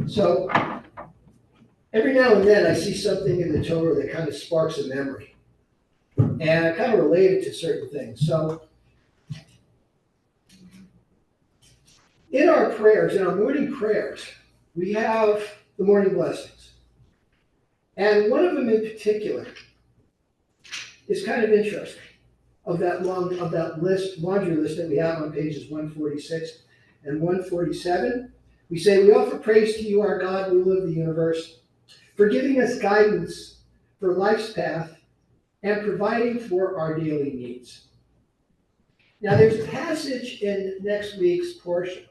So every now and then I see something in the Torah that kind of sparks a memory. And I kind of relate it to certain things. So in our prayers, in our morning prayers, we have the morning blessings. And one of them in particular is kind of interesting of that laundry list that we have on pages 146 and 147. We say, we offer praise to you, our God, ruler of the universe, for giving us guidance for life's path and providing for our daily needs. Now, there's a passage in next week's portion.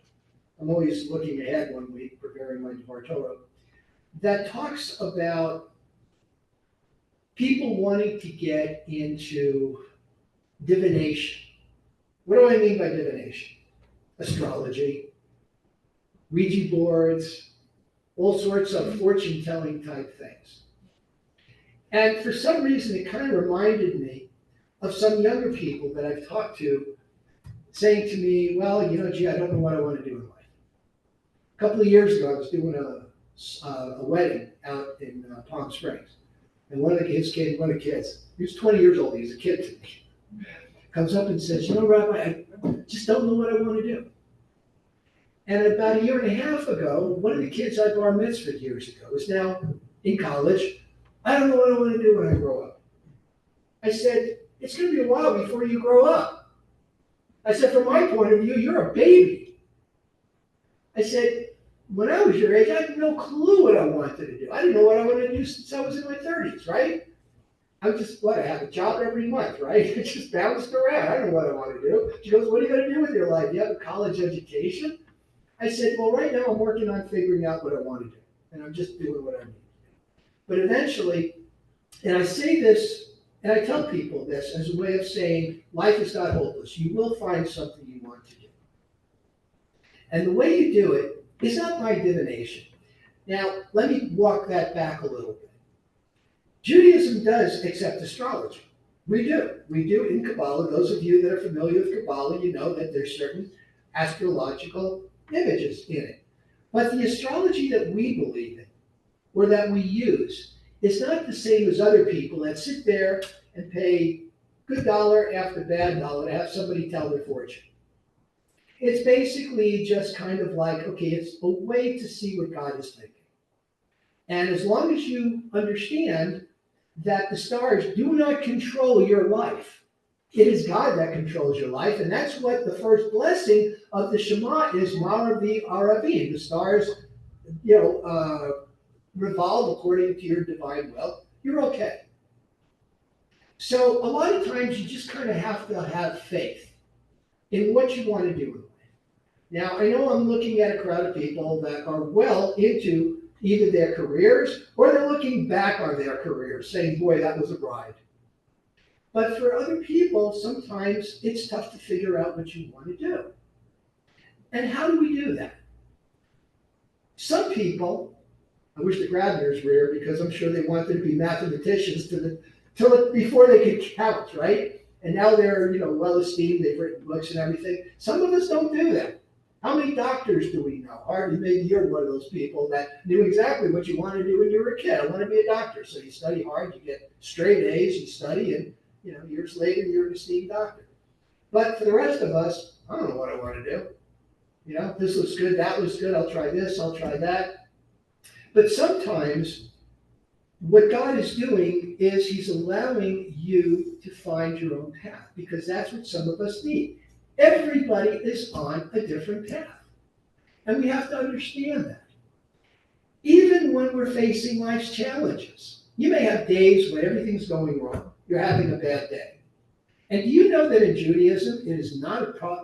I'm always looking ahead 1 week, preparing my Dvar Torah, that talks about people wanting to get into divination. What do I mean by divination? Astrology, Ouija boards, all sorts of fortune-telling type things. And for some reason, it kind of reminded me of some younger people that I've talked to saying to me, well, gee, I don't know what I want to do in life. A couple of years ago, I was doing a wedding out in Palm Springs. And one of the kids, he was 20 years old, he was a kid to me, comes up and says, Rabbi, I just don't know what I want to do. And about a year and a half ago, one of the kids I bar mitzvahed years ago is now in college. I don't know what I want to do when I grow up. I said, it's going to be a while before you grow up. I said, from my point of view, you're a baby. I said, when I was your age, I had no clue what I wanted to do. I didn't know what I wanted to do since I was in my 30s, right? I'm just, I have a job every month, right? It just bounced around. I don't know what I want to do. She goes, what are you going to do with your life? You have a college education? I said, well, right now I'm working on figuring out what I want to do. And I'm just doing what I need to do. But eventually, and I say this, and I tell people this as a way of saying, life is not hopeless. You will find something you want to do. And the way you do it is not by divination. Now, let me walk that back a little bit. Judaism does accept astrology. We do. We do in Kabbalah. Those of you that are familiar with Kabbalah, you know that there's certain astrological images in it. But the astrology that we believe in, or that we use, is not the same as other people that sit there and pay good dollar after bad dollar to have somebody tell their fortune. It's basically just kind of like, okay, it's a way to see what God is thinking. And as long as you understand that the stars do not control your life, it is God that controls your life. And that's what the first blessing of the Shema is, Ma'aravi Aravim. The stars, revolve according to your divine will. You're okay. So a lot of times you just kind of have to have faith in what you want to do in life. Now, I know I'm looking at a crowd of people that are well into either their careers or they're looking back on their careers saying, boy, that was a ride. But for other people, sometimes it's tough to figure out what you want to do. And how do we do that? Some people, I wish the Grabners were here because I'm sure they wanted to be mathematicians before they could count, right? And now they're well esteemed, they've written books and everything. Some of us don't do that. How many doctors do we know? Hardly, maybe you're one of those people that knew exactly what you wanted to do when you were a kid. I want to be a doctor. So you study hard, you get straight A's, you study, and years later you're an esteemed doctor. But for the rest of us, I don't know what I want to do. This looks good, that looks good, I'll try this, I'll try that. But sometimes what God is doing is he's allowing you to find your own path, because that's what some of us need. Everybody is on a different path. And we have to understand that. Even when we're facing life's challenges, you may have days when everything's going wrong. You're having a bad day. And do you know that in Judaism, it is not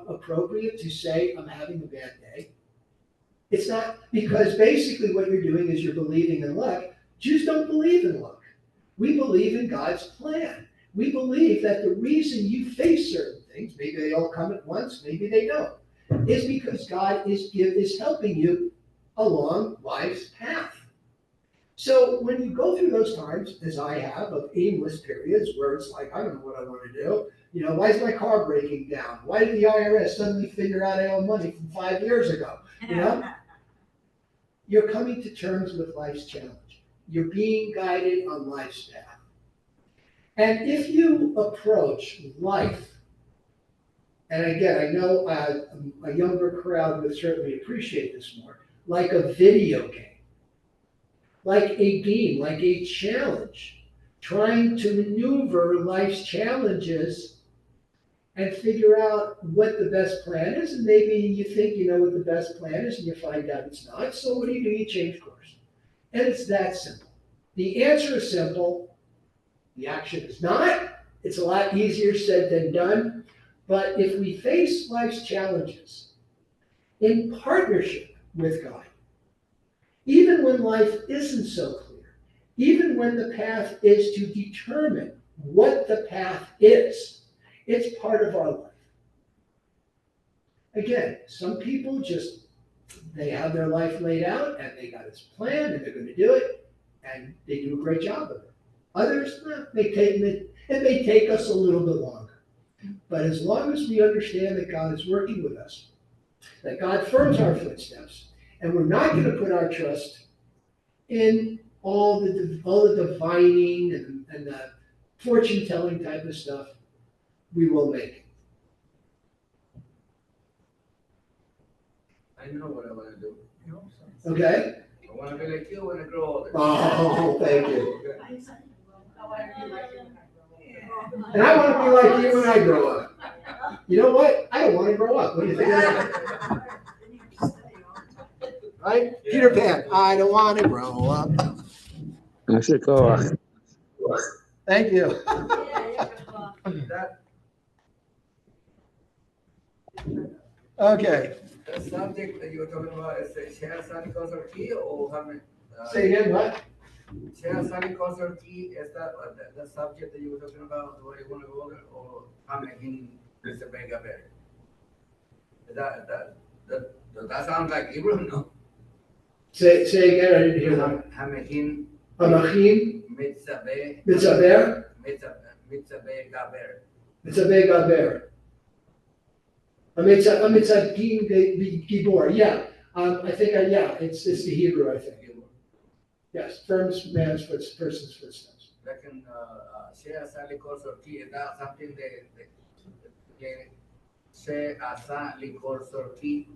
appropriate to say, I'm having a bad day? It's not, because basically what you're doing is you're believing in luck. Jews don't believe in luck. We believe in God's plan. We believe that the reason you face certain things, maybe they all come at once, maybe they don't, is because God is helping you along life's path. So when you go through those times, as I have, of aimless periods where it's like, I don't know what I want to do, You know, why is my car breaking down? Why did the IRS suddenly figure out I owe money from 5 years ago? You know, you're coming to terms with life's challenge. You're being guided on life's path. And if you approach life, and again, I know a younger crowd would certainly appreciate this more, like a video game, like a game, like a challenge, trying to maneuver life's challenges and figure out what the best plan is. And maybe you think you know what the best plan is and you find out it's not. So what do? You change course. And it's that simple. The answer is simple. The action is not. It's a lot easier said than done. But if we face life's challenges in partnership with God, even when life isn't so clear, even when the path is to determine what the path is, it's part of our life. Again, some people just, they have their life laid out and they got this plan and they're going to do it and they do a great job of it. Others, it may take us a little bit longer. But as long as we understand that God is working with us, that God firms our footsteps, and we're not going to put our trust in all the divining and the fortune-telling type of stuff, we will make it. I know what I want to do. Okay? I want to be like you when I grow older. Oh, thank you. And I want to be like you when I grow up. You know what? I don't want to grow up. What do you think of that? Right? Yeah. Peter Pan, I don't want to grow up. Thank you. Okay. The subject that you were talking about is the share Sally Key or Hamid? Say again, what? Share Sally Key, is that the subject that you were talking about, where you want to go there, or Hamid in Mr. Vega Berry? That sounds like Hebrew, no? Say again, I didn't hear that. Hamid Mitzaber? Mitzabe Gaber. Mitzabe Gaber. Mitzadin Gibor, yeah. I think, yeah, it's the Hebrew, I think. Yes, firms man's person's footsteps. Like in Shea Asa Licor Key, is that something that Shea Asa Licor Key?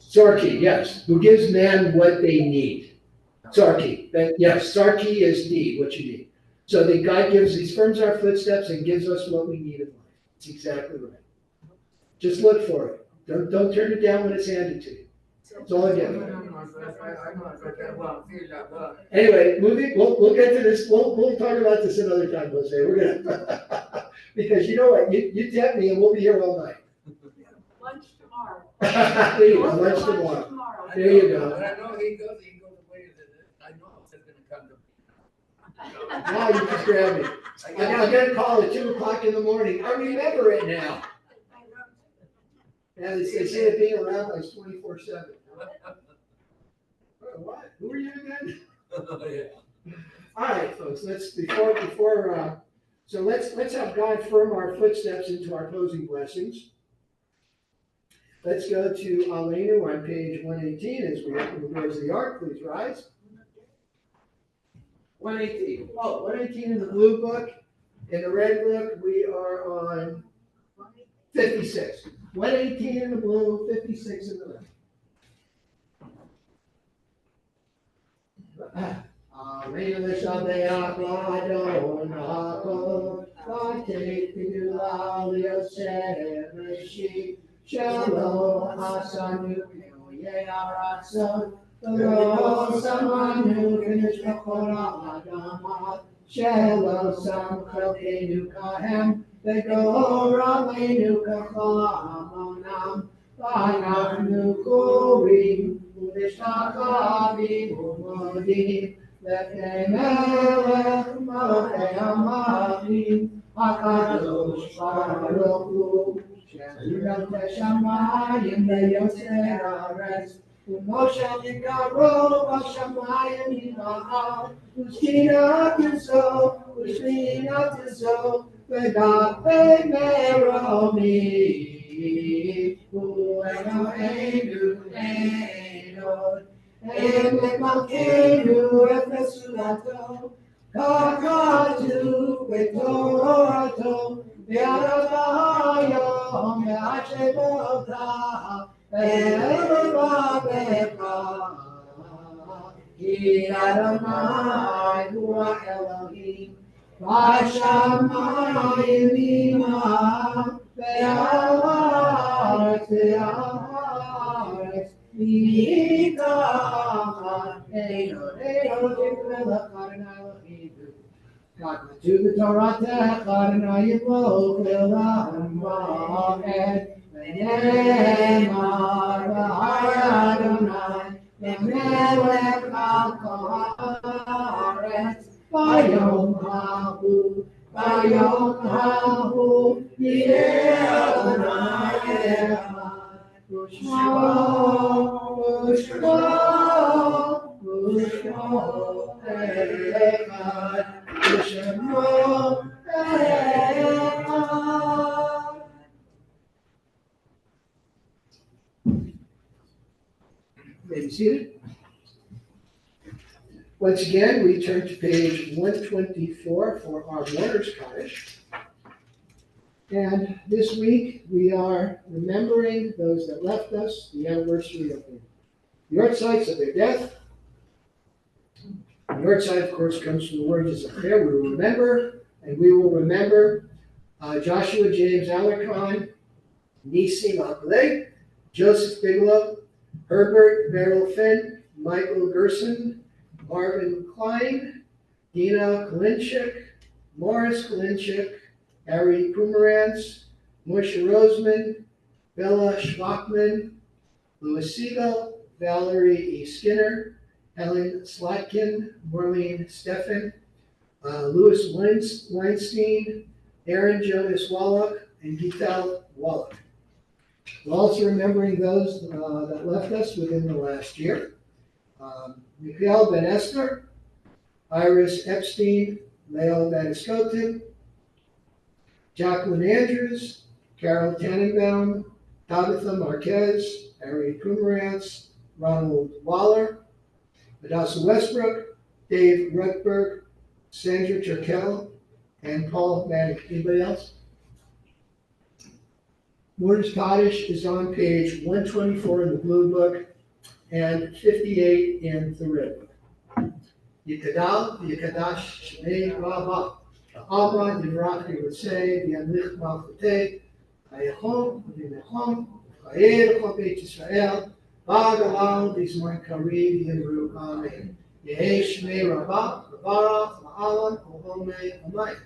Sarki, yes, who gives man what they need. Sarki, yes, Sarki is need, what you need. So that God firms our footsteps and gives us what we need in life. It's exactly right. Just look for it. Don't turn it down when it's handed to you. That's all I get. Anyway, we'll get to this. We'll talk about this another time, Jose. We're gonna because you know what, you tempt me and we'll be here all night. Lunch tomorrow. There you go, lunch tomorrow. There you go. But I know he goes away. I know it's gonna come to. Now you just grab me. I'm gonna call at 2:00 in the morning. I remember it now. Yeah, they say that being around like 24/7. What? Who are you again? Yeah. All right, folks. Let's have God firm our footsteps into our closing blessings. Let's go to Aleinu on page 118 as we open the doors of the ark. Please rise. 118. Oh, 118 in the blue book. In the red book, we are on 56. 118 in the blue, 56 in the red. Aleinu l'shabeach l'Adon ha'kol, v'tei pidula li'Yosef Reshit, Shalom asanu k'noyei haratzon, v'lo samanu k'nishbachol ha'adamah, Shalom sam chelkeinu kahem, v'gor aleinu k'chol ha'amonam, v'anachnu korim, u'nishtachavim u'modim, לפני מלך מלכי המלכים, הקדוש ברוך הוא, שזירת השמיים ויוצר הארץ, ומשה מקרוב השמיים נבער, ושכינת יסוד, Ve'gape meromi, Eloheinu Elon, Emet Malkeinu Efesulato, Kakatu Vetorato, Ve'arabahayom Ve'ashemota, Ve'elvabecha, Ki Adonai Hu Elohim, Vashamayim Imam, Ve'aretz Ve'aretz, Mikach Elohim Melech Adonai Eloheinu. God, to the Torah, Adonai Yivok Le'olam Va'ed, Ve'nemar Adonai, Ve'melech al kol haaretz, Vayom hahu, Yireh Adonai Echad, U'shmo Echad. May be seated. Once again, we turn to page 124 for our Mourner's Cottage. And this week, we are remembering those that left us, the anniversary of the yahrzeits of their death. The yahrzeit, of course, comes from the word Yizacher, we will remember, and we will remember Joshua James Alarcon, Nisi Macaulay, Joseph Bigelow, Herbert Beryl Finn, Michael Gerson, Marvin Klein, Dina Kalinchik, Morris Kalinchik, Harry Pomerantz, Moshe Roseman, Bella Schwachman, Louis Siegel, Valerie E. Skinner, Helen Slatkin, Marlene Steffen, Louis Weinstein, Aaron Jonas Wallach, and Gital Wallach. We're also remembering those that left us within the last year. Mikhail Ben Esther, Iris Epstein, Leo Van Escoten, Jacqueline Andrews, Carol Tannenbaum, Tabitha Marquez, Harry Pomerantz, Ronald Waller, Hadassah Westbrook, Dave Rutberg, Sandra Turkel, and Paul Manning. Anybody else? Mourner's Cottage is on page 124 in the Blue Book and 58 in the Red Book. Yikadal, Yikadash, Shmei Rabba, Amra, Yivrach, Yerutzei, V'yamlich Malchutei, Hayachon, V'yimechon, V'chayel, Chol Beit Yisrael, V'agalal, V'yizmor Karim, V'yimru, Amen. Yehei Shmei Rabba, V'barach, V'alam, V'homei, Amayim.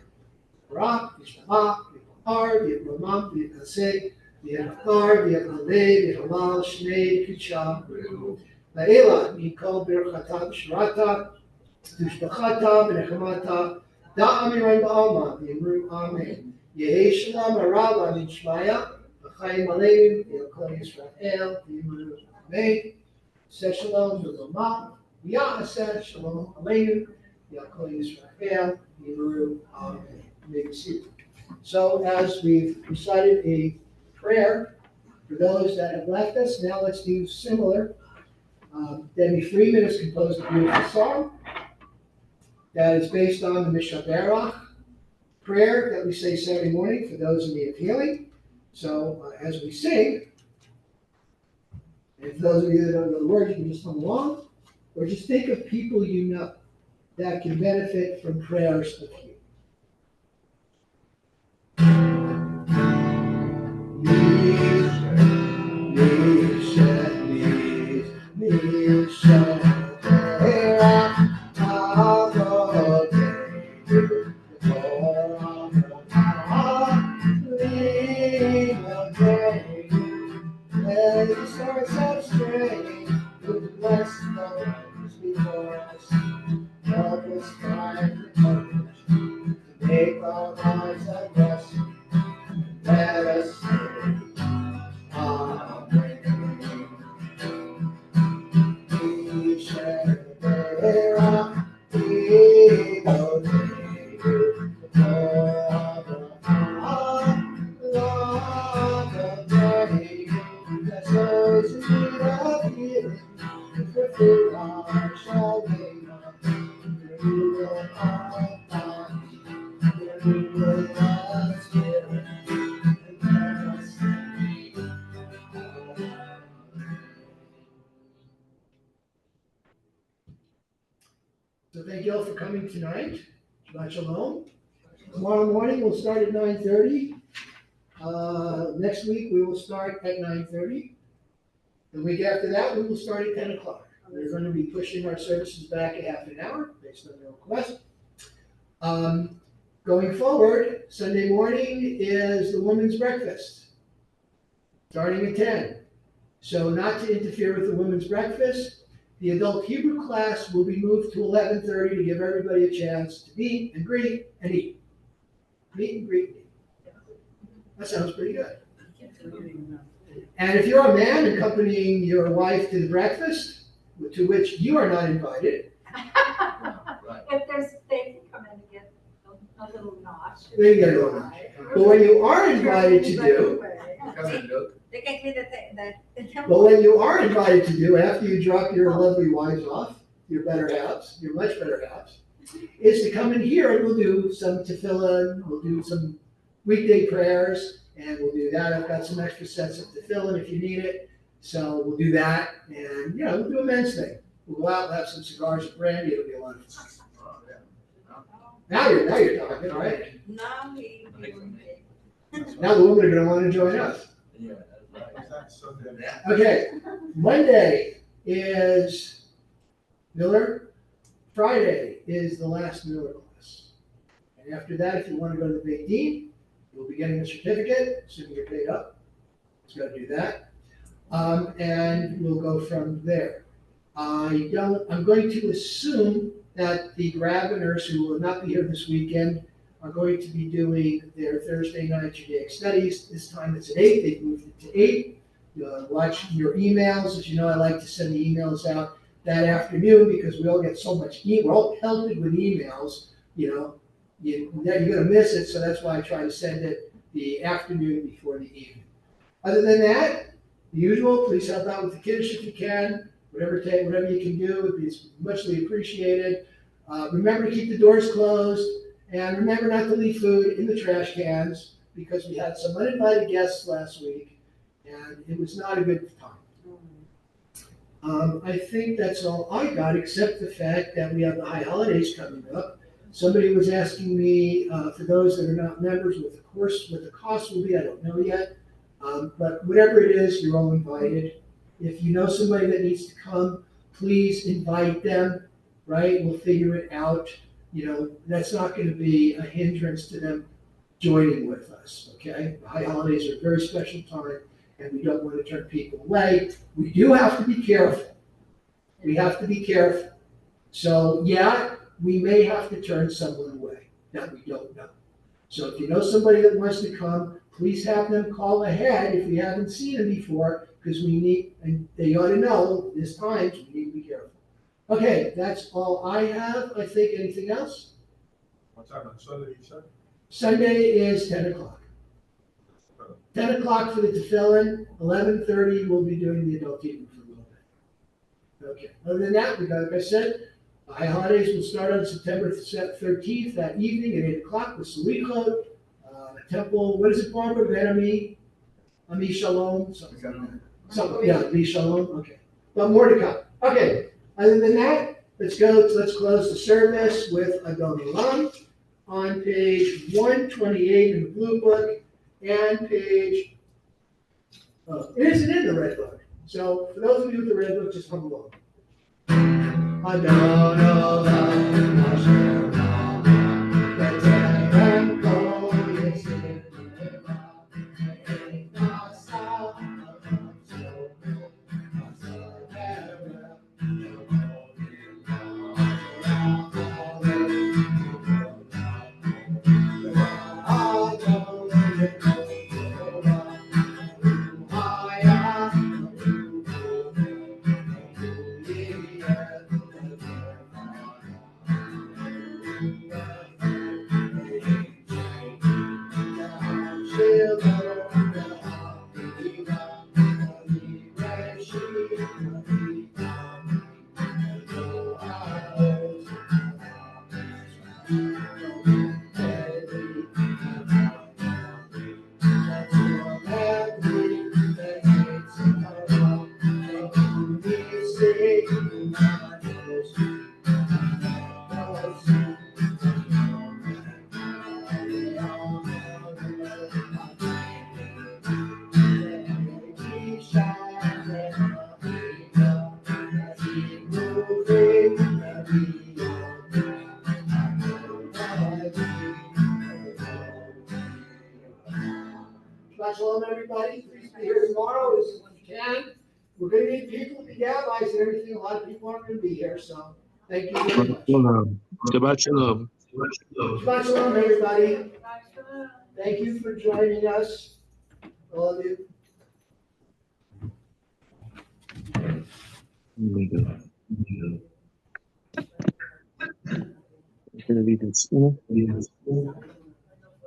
Barak, V'yishtamach, V'yipar, V'yipramam, V'yipasek, V'yachar, V'yachalei, V'yichalal, Shnei, Kitsha, La'ela, Mikol, Birchata, V'shirata, V'shpachata, V'nechamata, Da'amiran Ba'alma, V'yimru, Amen. Yehei Shalom, Arab, V'yishmaya, V'chayim Aleinu, V'yakol Yisrael, V'yimru, Amen. Say Shalom, V'lomah, V'ya'aseh, Shalom Aleinu, V'yakol Yisrael, V'yimru, Amen. You may be seated. So as we've recited a prayer for those that have left us, now let's do similar. Debbie Freeman has composed a beautiful song that is based on the Mishaberach prayer that we say Saturday morning for those in need of healing. So as we sing, and for those of you that don't know the words, you can just hum along, or just think of people you know that can benefit from prayers of healing. Make our lives a blessing. Let us say, Amen. thank you all for coming tonight. Shabbat shalom. Tomorrow morning, we'll start at 9:30. Next week, we will start at 9:30. The week after that, we will start at 10 o'clock. We're going to be pushing our services back a half an hour based on the request. Going forward, Sunday morning is the women's breakfast, starting at 10. So not to interfere with the women's breakfast, the adult Hebrew class will be moved to 11:30 to give everybody a chance to meet and greet and eat. Meet and greet and eat. That sounds pretty good. And if you're a man accompanying your wife to the breakfast, to which you are not invited, If there's, they can come in and get a little notch. they get it on. But what you are invited to do, Come and look. They can clean the but what you are invited to do after you drop your lovely wives off, your better halves, your much better halves, is to come in here and we'll do some tefillin, we'll do some weekday prayers, and we'll do that. I've got some extra sets of tefillin if you need it. So we'll do that, and we'll do a men's thing. We'll go out, we'll have some cigars and brandy, it'll be a lot of fun. Oh, yeah. Now you're talking, all right? Now we. Now the women are gonna wanna join us. Yeah, that's right. Yeah. Okay, Monday is Miller. Friday is the last Miller class. And after that, if you want to go to the Beit Din, you'll be getting a certificate, assuming you're paid up. It's got to do that. And we'll go from there. I'm going to assume that the Grabeners, who will not be here this weekend, are going to be doing their Thursday night Judaic studies. This time it's at 8. They've moved it to 8. Watch your emails. As you know, I like to send the emails out that afternoon because we all get so much we're all pelted with emails. You're going to miss it, so that's why I try to send it the afternoon before the evening. Other than that, the usual, please help out with the kiddush if you can. Whatever you can do, it's muchly appreciated. Remember to keep the doors closed, and remember not to leave food in the trash cans because we had some uninvited guests last week, and it was not a good time. I think that's all I got, except the fact that we have the high holidays coming up. Somebody was asking me, for those that are not members, what the cost will be, I don't know yet. But whatever it is, you're all invited. If you know somebody that needs to come, please invite them, right? We'll figure it out. That's not going to be a hindrance to them joining with us, okay? The high holidays are a very special time, and we don't want to turn people away. We do have to be careful. We have to be careful. So, we may have to turn someone away that we don't know. So if you know somebody that wants to come, please have them call ahead if we haven't seen them before, because and they ought to know this time, so we need to be careful. Okay, that's all I have. I think anything else? What time on Sunday you said? Sunday is 10 o'clock. 10 o'clock for the tefillin, 11:30 we'll be doing the adult eating for a little bit. Okay, other than that, like I said, the high holidays will start on September 13th that evening at 8 o'clock with Salichot, temple, what is it, Barbara? Ben Ami Shalom? Ami Shalom, okay. But more to come. Okay, other than that, let's close the service with Adon Olam on page 128 in the blue book and page, it isn't in the red book. So for those of you with the red book, just hum along. Adon Olam, Hashem, B'Tselem Kol Yisrael, Ein Nasa, please be here tomorrow as you can. We're gonna need people to be rabbis and everything. A lot of people aren't gonna be here, so thank you very much. Shabbat shalom. Shabbat shalom, everybody. Thank you for joining us, all of you. I'm gonna read this.